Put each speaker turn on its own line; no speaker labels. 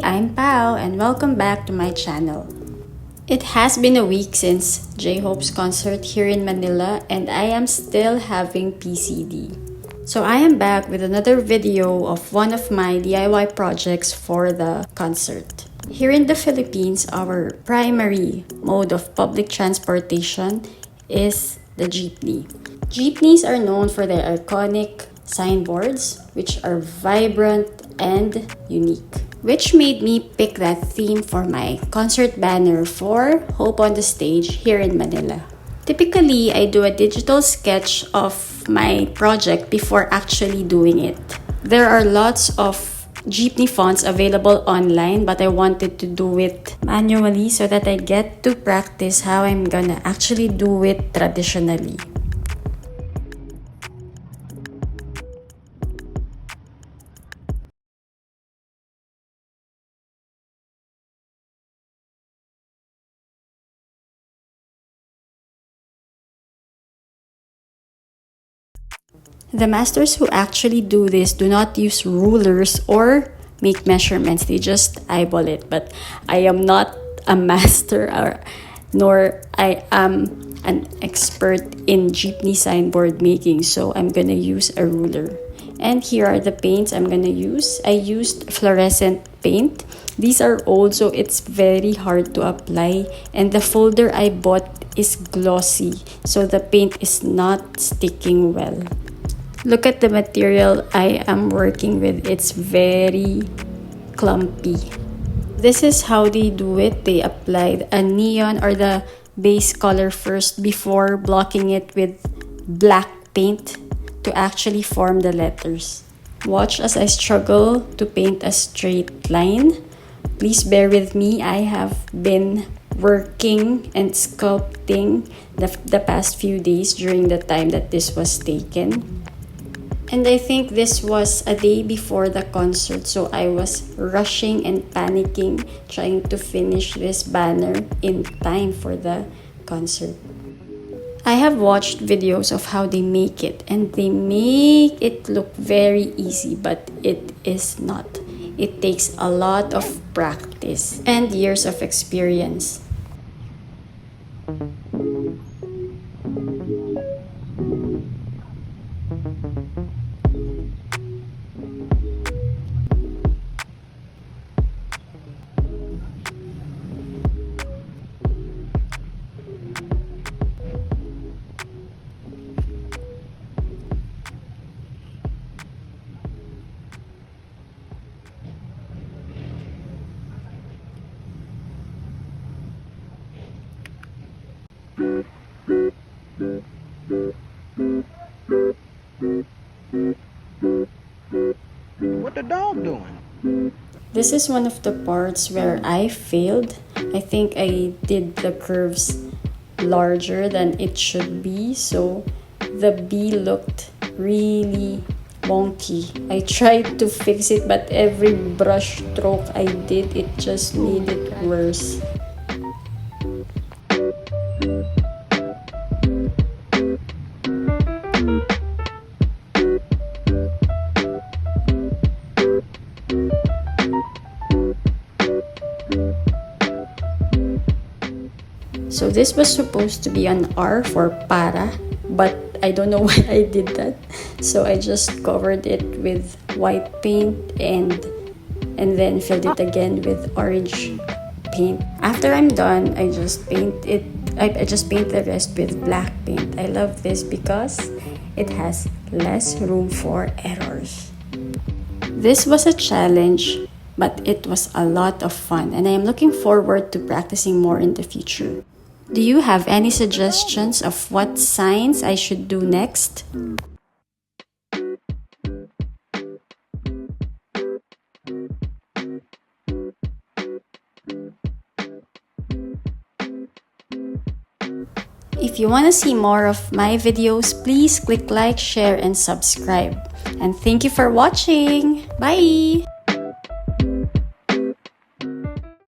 I'm Pao and welcome back to my channel. It has been a week since J-Hope's concert here in Manila and I am still having PCD. So I am back with another video of one of my DIY projects for the concert. Here in the Philippines, our primary mode of public transportation is the jeepney. Jeepneys are known for their iconic signboards, which are vibrant and unique, which made me pick that theme for my concert banner for Hope on the Stage here in Manila. Typically, I do a digital sketch of my project before actually doing it. There are lots of jeepney fonts available online, but I wanted to do it manually so that I get to practice how I'm gonna actually do it traditionally. The masters who actually do this do not use rulers or make measurements. They just eyeball it. But I am not a master nor I am an expert in jeepney signboard making. So I'm going to use a ruler. And here are the paints I'm going to use. I used fluorescent paint. These are old, so it's very hard to apply. And the folder I bought is glossy, so the paint is not sticking well. Look at the material I am working with. It's very clumpy. This is how they do it. They apply a neon or the base color first before blocking it with black paint to actually form the letters. Watch as I struggle to paint a straight line. Please bear with me. I have been working and sculpting the past few days during the time that this was taken. And I think this was a day before the concert, so I was rushing and panicking trying to finish this banner in time for the concert. I have watched videos of how they make it, and they make it look very easy, but it is not. It takes a lot of practice and years of experience.
What the dog doing?
This is one of the parts where I failed. I think I did the curves larger than it should be, so the B looked really wonky. I tried to fix it, but every brush stroke I did, it just made it worse. So this was supposed to be an R for para, but I don't know why I did that. So I just covered it with white paint and then filled it again with orange paint. After I'm done, I just paint it. I just paint the rest with black paint. I love this because it has less room for errors. This was a challenge, but it was a lot of fun, and I am looking forward to practicing more in the future. Do you have any suggestions of what signs I should do next? If you want to see more of my videos, please click like, share, and subscribe. And thank you for watching. Bye!